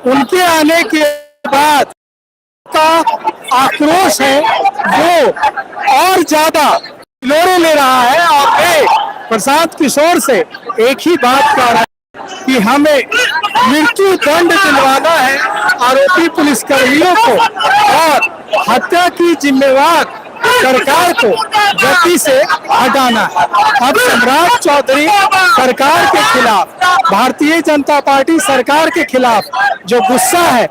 उनके आने के बाद का आक्रोश है वो और ज्यादा लोरे ले रहा है। और मैं प्रशांत किशोर से एक ही बात कह रहा हूं कि हमें मृत्यु दंड दिलवाना है आरोपी पुलिसकर्मियों को और हत्या की जिम्मेवार सरकार को गति से हटाना है। अब सम्राट चौधरी सरकार के खिलाफ, भारतीय जनता पार्टी सरकार के खिलाफ जो गुस्सा है,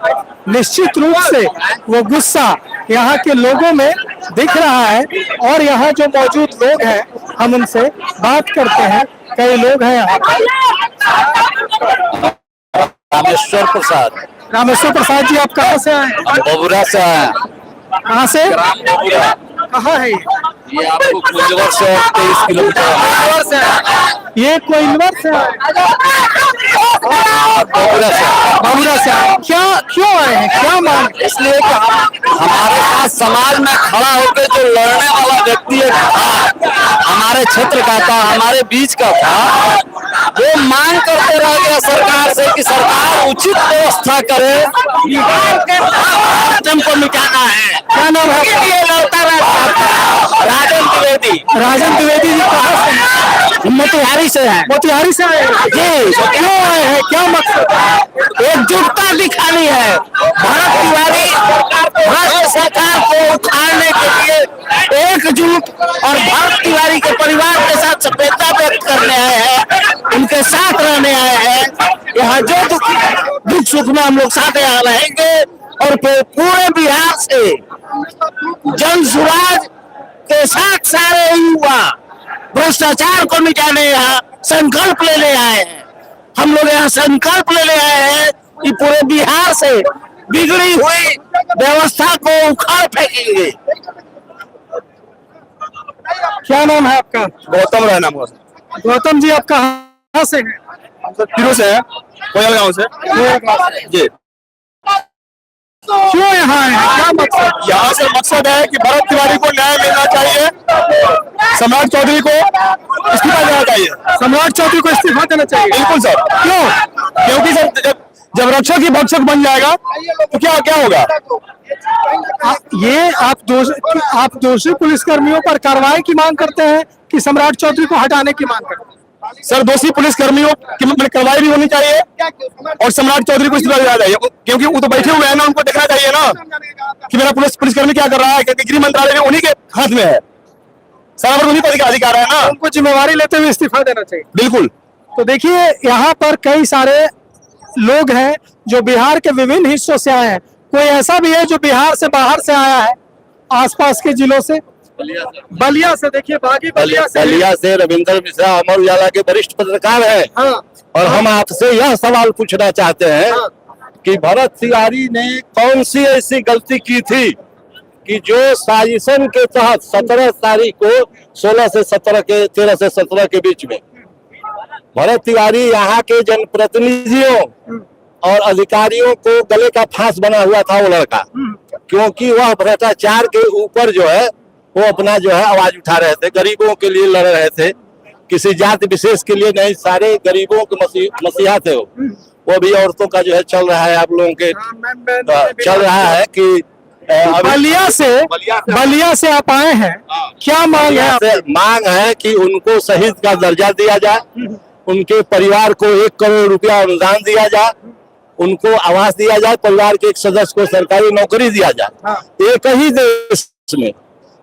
निश्चित रूप से वो गुस्सा यहाँ के लोगों में दिख रहा है। और यहाँ जो मौजूद लोग हैं हम उनसे बात करते हैं। कई लोग हैं यहाँ पर। रामेश्वर प्रसाद। रामेश्वर प्रसाद जी, आप कहाँ से आए? बबुरा से आए। कहाँ से? कहाँ है ये आपको कोइलवर से 23 किलोमीटर से ये कोइलवर से बबुरा से क्या क्यों आए हैं, क्या मांग? इसलिए कि हमारे पास समाज में खड़ा होकर जो लड़ने वाला व्यक्ति हमारे क्षेत्र का था, हमारे बीच का था, वो मांग करते रह गया सरकार से कि सरकार उचित व्यवस्था करे, को मिटाना है। क्या नाम है? राजन द्विवेदी। राजन द्विवेदी जी कहाँ से? मोतिहारी से है। मोतिहारी से आए जी? क्यों आए हैं, क्या मकसद? एकजुटता दिखानी है। भरत तिवारी भ्रष्ट सरकार को उखाड़ने के लिए एकजुट और भरत तिवारी के परिवार के साथ सभ्यता व्यक्त करने आए हैं, उनके साथ रहने आए हैं। यहाँ जो दुख सुख में हम लोग साथ यहाँ रहेंगे और पूरे बिहार से जन सुराज के साथ सारे युवा भ्रष्टाचार को मिटाने यहाँ संकल्प लेने आए हैं। हम लोग यहाँ संकल्प लेने आए हैं कि पूरे बिहार से बिगड़ी हुई व्यवस्था को उखाड़ फेंकेंगे। क्या नाम है आपका? गौतम राणा। गौतम जी, आप कहाँ से हैं? फिरों से है, कोयल गाँव से जी। क्यों यहाँ आए हैं, क्या मकसद? यहाँ से मकसद है कि भरत तिवारी को न्याय मिलना चाहिए, सम्राट चौधरी को इस्तीफा देना चाहिए। सम्राट चौधरी को इस्तीफा देना चाहिए? बिल्कुल सर। क्यों? क्योंकि सर जब रक्षक ही भक्षक बन जाएगा तो क्या होगा? ये आप दोषी पुलिसकर्मियों पर कार्रवाई की मांग करते हैं कि सम्राट चौधरी को हटाने की मांग करते हैं? सर, दोषी पुलिसकर्मियों की कार्रवाई भी होनी चाहिए और सम्राट चौधरी को इस्तीफा देना चाहिए, क्योंकि वो तो बैठे हुए हैं ना, उनको देखना चाहिए ना कि मेरा पुलिसकर्मी क्या कर रहा है, क्योंकि गृह मंत्रालय में उन्हीं के हाथ में है, सारा उन्हीं पर अधिकार है ना। उनको जिम्मेवारी लेते हुए इस्तीफा देना चाहिए। बिल्कुल। तो देखिए, यहाँ पर कई सारे लोग हैं जो बिहार के विभिन्न हिस्सों से आए हैं। कोई ऐसा भी है जो बिहार से बाहर से आया है, आसपास के जिलों से? बलिया से। देखिए, बागी बलिया से रविंद्र मिश्रा अमर उजाला के वरिष्ठ पत्रकार हैं। हाँ। और हम आपसे यह सवाल पूछना चाहते हैं कि भरत तिवारी ने कौन सी ऐसी गलती की थी कि जो साजिशन के तहत 17 तारीख को 13 से 17 के बीच में भरत तिवारी यहाँ के जनप्रतिनिधियों और अधिकारियों को गले का फांस बना हुआ था वो लड़का, क्योंकि वह भ्रष्टाचार के ऊपर जो है वो अपना जो है आवाज उठा रहे थे, गरीबों के लिए लड़ रहे थे, किसी जाति विशेष के लिए नहीं, सारे गरीबों के मसीहा थे वो भी औरतों का जो है चल रहा है। आप लोगों के चल रहा है कि बलिया से आप आए हैं, क्या मांग है? मांग है कि उनको शहीद का दर्जा दिया जाए, उनके परिवार को 1 करोड़ रुपया अनुदान दिया जाए, उनको आवास दिया जाए, परिवार के एक सदस्य को सरकारी नौकरी दिया जाए। एक ही देश में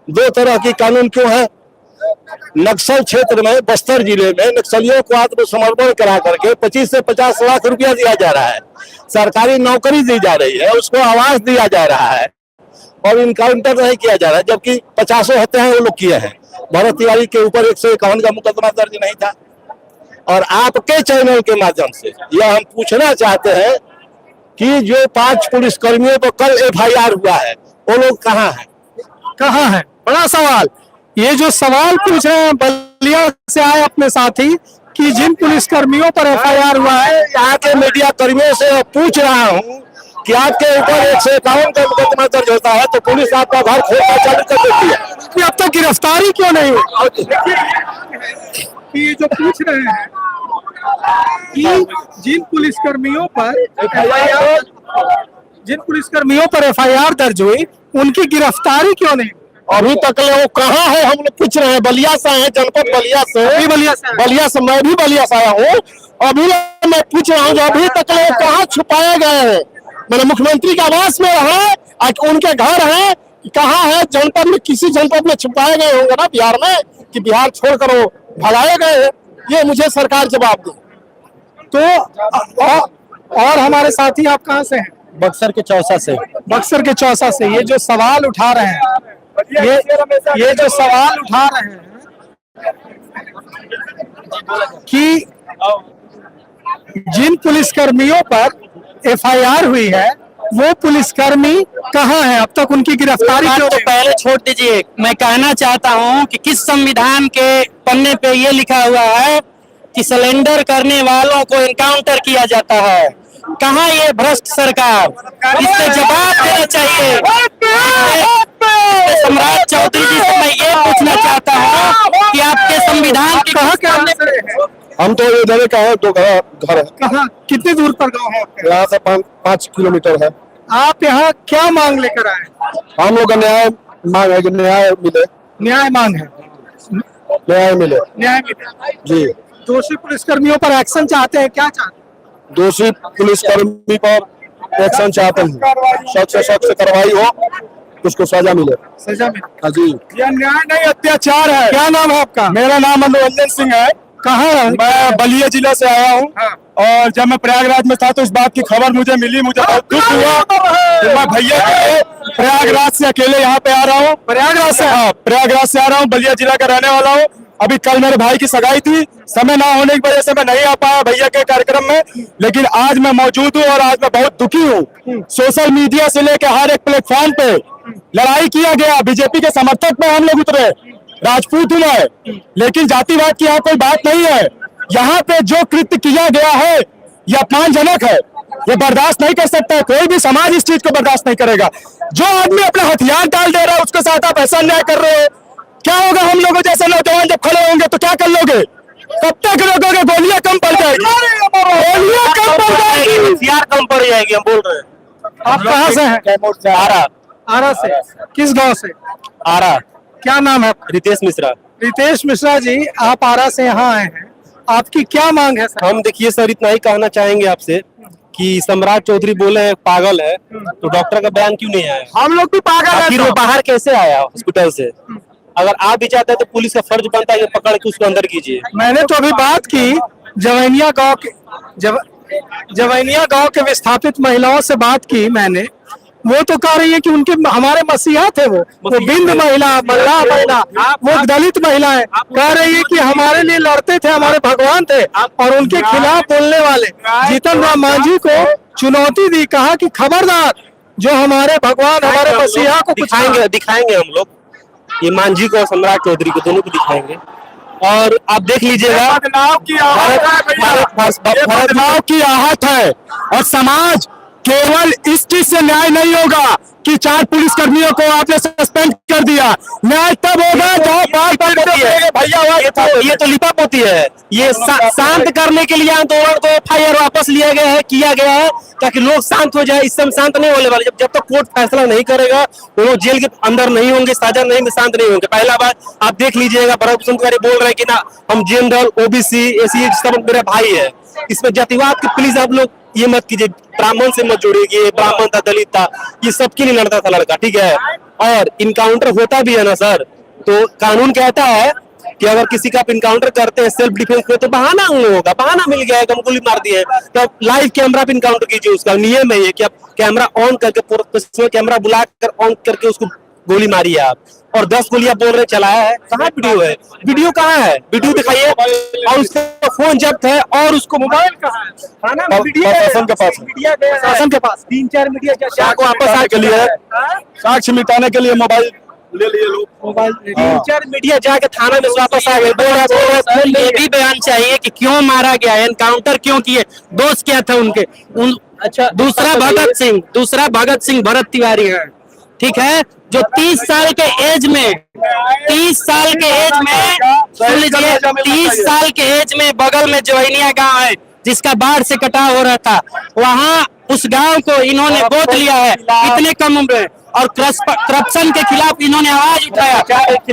दो तरह की कानून क्यों है? नक्सल क्षेत्र में, बस्तर जिले में नक्सलियों को आत्मसमर्पण करा करके 25 से 50 लाख रुपया दिया जा रहा है, सरकारी नौकरी दी जा रही है, उसको आवास दिया जा रहा है और इनकाउंटर नहीं किया जा रहा है, जबकि 50 हत्या हैं वो लोग किए हैं। भरत तिवारी के ऊपर 151 का मुकदमा दर्ज नहीं था। और आपके चैनल के माध्यम से यह हम पूछना चाहते हैं कि जो 5 पुलिसकर्मियों पर कल FIR हुआ है वो लोग कहाँ हैं? कहाँ है? बड़ा सवाल। ये जो सवाल पूछ रहे हैं बलिया से आए अपने साथी कि जिन पुलिसकर्मियों पर FIR हुआ है, यहाँ के मीडिया कर्मियों से पूछ रहा हूँ कि आपके ऊपर 151 का मुकदमा दर्ज होता है तो पुलिस आपका घर खोलना चालू कर देती है, कि अब तक गिरफ्तारी क्यों नहीं हुई? ये जो पूछ रहे हैं कि जिन पुलिसकर्मियों पर जिन पुलिसकर्मियों पर एफआईआर दर्ज हुई उनकी गिरफ्तारी क्यों नहीं? अभी तक ले वो कहाँ है हम लोग पूछ रहे हैं। बलिया से हैं, जनपद बलिया से। अभी बलिया से हैं? बलिया से, मैं भी बलिया से आया हूँ। अभी मैं पूछ रहा हूँ जो अभी तक ले वो कहाँ छुपाए गए हैं। मैंने मुख्यमंत्री के आवास में है, उनके घर है, कहाँ है? जनपद में, किसी जनपद में छुपाए गए होंगे ना बिहार में, कि बिहार छोड़कर वो भगाए गए हैं। ये मुझे सरकार जवाब दे। तो और हमारे साथी आप कहाँ से हैं? बक्सर के चौसा से। बक्सर के चौसा से। ये जो सवाल उठा रहे हैं, ये जो सवाल उठा रहे हैं कि जिन पुलिसकर्मियों पर एफआईआर हुई है वो पुलिसकर्मी कहाँ है, अब तक उनकी गिरफ्तारी क्यों? तो पहले छोड़ दीजिए, मैं कहना चाहता हूं कि किस संविधान के पन्ने पे ये लिखा हुआ है कि सरेंडर करने वालों को एनकाउंटर किया जाता है। कहाँ ये भ्रष्ट सरकार, इससे जवाब देना चाहिए। सम्राट चौधरी जी से मैं ये पूछना चाहता हूँ कि आपके संविधान के कहाँ के रहने वाले हैं? हम तो इधर का है, 2 घर है। कहाँ, कितनी दूर पर गाँव है आपका? यहाँ से 5 किलोमीटर है। आप यहाँ क्या मांग लेकर आए? हम लोग का न्याय मांग है कि न्याय मिले। न्याय मांग है, न्याय मिले न्याय मिले। जी। दोषी पुलिसकर्मियों पर एक्शन चाहते हैं, क्या चाहते हैं? दोषी पुलिसकर्मी पर एक्शन चाहते हैं, सख्त से सख्त कार्रवाई हो, उसको सजा मिले। सजा मिले। हाँ जी। यह न्याय नहीं अत्याचार है। क्या नाम है आपका? मेरा नाम मनोरंजन सिंह है। कहाँ है? मैं बलिया जिला से आया हूँ। हाँ। और जब मैं प्रयागराज में था तो इस बात की खबर मुझे मिली, मुझे बहुत दुख हुआ। तो मैं भैया के लिए प्रयागराज से अकेले यहाँ पे आ रहा हूँ। प्रयागराज से? हाँ, प्रयागराज से आ रहा हूँ, बलिया जिला का रहने वाला हूँ। अभी कल मेरे भाई की सगाई थी, समय ना होने की वजह से मैं नहीं आ पाया भैया के कार्यक्रम में, लेकिन आज मैं मौजूद हूँ और आज मैं बहुत दुखी हूँ। सोशल मीडिया से लेकर हर एक प्लेटफॉर्म पे लड़ाई किया गया, बीजेपी के समर्थक में हम लोग उतरे, राजपूत हूं मैं, लेकिन जातिवाद की यहाँ कोई बात नहीं है। यहाँ पे जो कृत्य किया गया है यह अपमानजनक है, ये बर्दाश्त नहीं कर सकता है, कोई भी समाज इस चीज को बर्दाश्त नहीं करेगा। जो आदमी अपना हथियार डाल दे रहा है उसके साथ आप ऐसा अन्याय कर रहे हो, क्या होगा? हम लोगों जैसे नौजवान जब खड़े होंगे तो क्या कर लोगे? कब तक रोकोगे? गोलियां कम पड़ जाएगी, गोलियां कम पड़ जाएगी, हथियार कम पड़ जाएगी। हम बोल रहे हैं। आप कहाँ से हैं? आरा। आरा से। किस गांव से? आरा। क्या नाम है आपका? रितेश मिश्रा। रितेश मिश्रा जी, आप आरा से यहाँ आए हैं, आपकी क्या मांग है सर? हम देखिए सर, इतना ही कहना चाहेंगे आपसे कि सम्राट चौधरी बोले हैं पागल है, तो डॉक्टर का बयान क्यों नहीं आया? हम लोग भी पागल हैं। आखिर वो बाहर कैसे आया हॉस्पिटल से? अगर आप भी चाहते हैं तो पुलिस का फर्ज बनता है कि पकड़ के उसको अंदर कीजिए। मैंने तो अभी बात की जवैनिया गांव के विस्थापित महिलाओं से बात की मैंने, वो तो कह रही है कि उनके हमारे मसीहा थे, वो बिंद महिला, मल्लाह महिला, वो दलित महिला है, कह रही है कि हमारे लिए लड़ते थे, हमारे भगवान थे, और उनके खिलाफ बोलने वाले जीतन राम मांझी को चुनौती दी, कहा कि खबरदार जो हमारे भगवान, हमारे मसीहा को कुछ दिखाएंगे हम लोग, ये मांझी को और सम्राट चौधरी को दोनों को दिखाएंगे। और आप देख लीजिएगा, बदलाव की आहट है और समाज केवल इस चीज से न्याय नहीं होगा कि 4 पुलिसकर्मियों को आपने सस्पेंड कर दिया। न्याय तब होगा जब बात भैया ये तो लिपा पोती है। ये शांत करने के लिए आंदोलन को एफआईआर वापस लिया गया है, किया गया है, ताकि लोग शांत हो जाए। इस समय शांत नहीं होने वाले। जब तक कोर्ट फैसला नहीं करेगा वो लोग जेल के अंदर नहीं होंगे, सजा नहीं में शांत नहीं होंगे। पहला बात आप देख लीजिएगा, भरत भूषण तिवारी बोल रहे हैं कि ना हम जनरल, ओबीसी, एसी सब मेरा भाई है। इसमें जातिवाद की प्लीज आप लोग ये मत कीजिए, ब्राह्मण से मत जोड़िए, ब्राह्मण था, दलित था, ये सबके लिए लड़ता था लड़का, ठीक है। और इनकाउंटर होता भी है ना सर, तो कानून कहता है कि अगर किसी का आप इनकाउंटर करते हैं सेल्फ डिफेंस में, तो बहाना उन लोगों का, बहाना मिल गया है, हम गोली मार दिए, तो आप लाइव कैमरा पे इनकाउंटर कीजिए। उसका नियम है ये कि आप कैमरा ऑन करके, कैमरा बुलाकर ऑन करके उसको गोली मारिए आप। और 10 गोलियां बोल रहे चलाया है, कहाँ वीडियो है? वीडियो कहाँ है? वीडियो दिखाइए। और उसका फोन जब्त है और उसको मोबाइल कहाँ है? प्रशासन के पास, प्रशासन के पास 3-4 मीडिया को वापस आने के लिए, साक्ष्य मिटाने के लिए मोबाइल ले लिए लोग। मोबाइल 3-4 मीडिया जाके थाना में वापस आ गए। बोल ये भी बयान चाहिए कि क्यों मारा गया, एनकाउंटर क्यों किए, दोष क्या था उनके। अच्छा, दूसरा भगत सिंह भरत तिवारी है, ठीक है, जो 30 साल के एज में, 30 साल के एज में, सुन लीजिए, 30 साल के एज में बगल में जवैनिया गांव है, जिसका बाढ़ से कटाव हो रहा था, वहाँ उस गांव को इन्होंने गोद लिया है इतने कम उम्र में, और करप्शन के खिलाफ इन्होंने आवाज उठाया।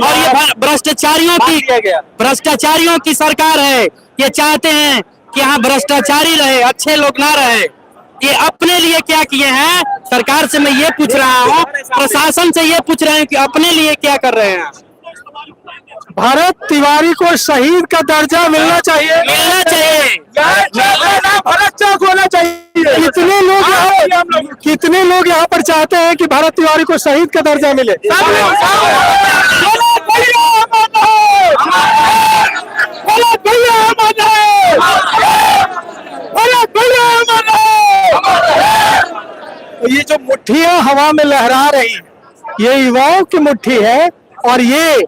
और ये भ्रष्टाचारियों की सरकार है। ये चाहते हैं कि यहाँ भ्रष्टाचारी रहे, अच्छे लोग ना रहे। ये अपने लिए क्या किए हैं? सरकार से मैं ये पूछ रहा हूँ, प्रशासन से ये पूछ रहे हैं कि अपने लिए क्या कर रहे हैं? भरत तिवारी को शहीद का दर्जा मिलना चाहिए, मिलना चाहिए, भरत चौक होना चाहिए। कितने लोग यहाँ पर चाहते हैं कि भरत तिवारी को शहीद का दर्जा मिले? ये जो मुट्ठियां हवा में लहरा रही, ये युवाओं की मुट्ठी है। और ये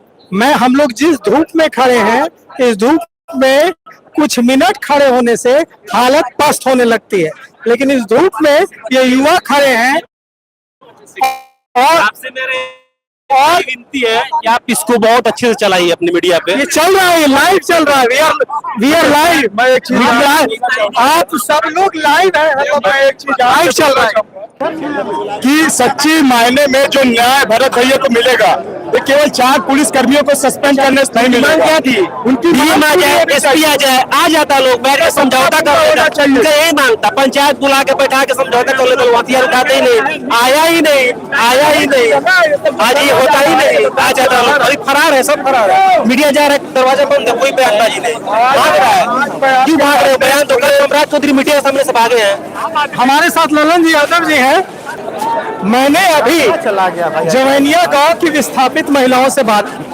हम लोग जिस धूप में खड़े हैं, इस धूप में कुछ मिनट खड़े होने से हालत पस्त होने लगती है, लेकिन इस धूप में ये युवा खड़े हैं। और आपसे मेरे और विनती है कि आप इसको बहुत अच्छे से चलाइए अपने मीडिया पे। ये चल रहा है, लाइव चल रहा है, वी आर लाइव। आप सब लोग लाइव है, लाइव चल रहा है कि सच्ची मायने में जो न्याय भरत भैया को मिलेगा, ये केवल 4 पुलिस कर्मियों को सस्पेंड करने से नहीं मिलेगा। क्या थी उनकी? डीएम आ जाए, एसपी आ जाए, आ जाता लोग बैठ के समझौता कर लेता। यही मांगता, पंचायत बुला के बैठा के समझौता कर लेते, हथियार उठाते ही नहीं, आया ही नहीं, आज ये होता ही नहीं, आ जाता लोग। अभी फरार है, सब फरार है, मीडिया जा रहा है, दरवाजा बंद है, कोई बयानबाजी नहीं, भाग रहा है। क्यों भाग रहे हो? बयान तो कल सम्राट चौधरी मीडिया के सामने से भागे हैं। हमारे साथ ललन जी यादव जी हैं। मैंने अभी जवैनिया गांव की विस्थापित महिलाओं से बात की।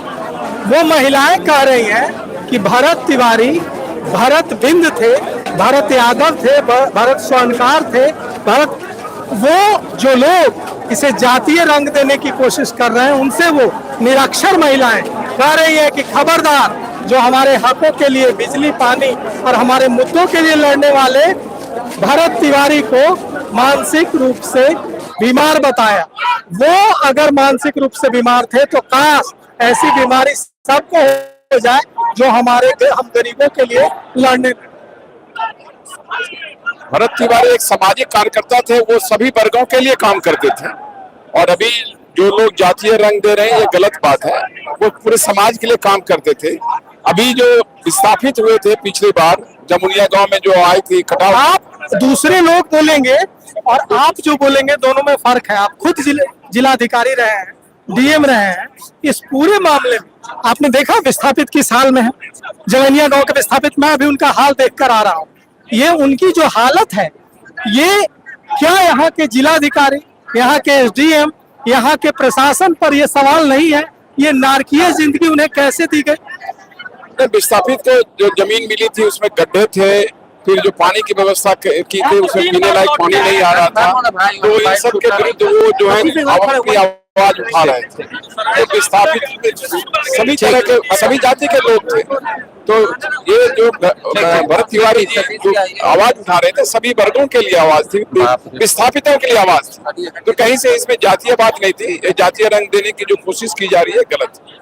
वो महिलाएं कह रही हैं कि भरत तिवारी, भरत बिंद थे, भरत यादव थे, भरत स्वर्णकार थे, वो जो लोग इसे जातीय रंग देने की कोशिश कर रहे हैं, उनसे वो निरक्षर महिलाएं कह रही है कि खबरदार, जो हमारे हकों के लिए, बिजली, पानी और हमारे मुद्दों के लिए लड़ने वाले भरत तिवारी को मानसिक रूप से बीमार बताया। वो अगर मानसिक रूप से बीमार थे तो काश ऐसी बीमारी सबको हो जाए जो हम गरीबों के लिए लड़ने। भरत तिवारी एक सामाजिक कार्यकर्ता थे, वो सभी वर्गों के लिए काम करते थे। और अभी जो लोग जातीय रंग दे रहे हैं, ये गलत बात है। वो पूरे समाज के लिए काम करते थे। अभी जो विस्थापित हुए थे पिछली बार जमुनिया गांव में जो आई थी कटाव, आप दूसरे लोग बोलेंगे और आप जो बोलेंगे, दोनों में फर्क है। आप खुद जिलाधिकारी रहे हैं, डीएम रहे हैं। इस पूरे मामले में आपने देखा विस्थापित किस हाल में है। जवैनिया गांव के विस्थापित, मैं अभी उनका हाल देखकर आ रहा हूँ। ये उनकी जो हालत है, ये क्या यहाँ के जिलाधिकारी, यहाँ के एसडीएम, यहाँ के प्रशासन पर ये सवाल नहीं है? ये नारकीय जिंदगी उन्हें कैसे दी गई? विस्थापित को जो जमीन मिली थी उसमें गड्ढे थे, फिर जो पानी की व्यवस्था की थी उसमें पीने लायक पानी नहीं आ रहा था। तो इन सब के विरुद्ध वो जो है की आवाज उठा रहे थे। तो विस्थापित सभी तरह के, सभी जाति के लोग थे। तो ये जो भरत तिवारी जो आवाज उठा रहे थे, सभी वर्गों के लिए आवाज थी, विस्थापितों के लिए आवाज थी। तो कहीं से इसमें जातीय बात नहीं थी। जातीय रंग देने की जो कोशिश की जा रही है, गलत है।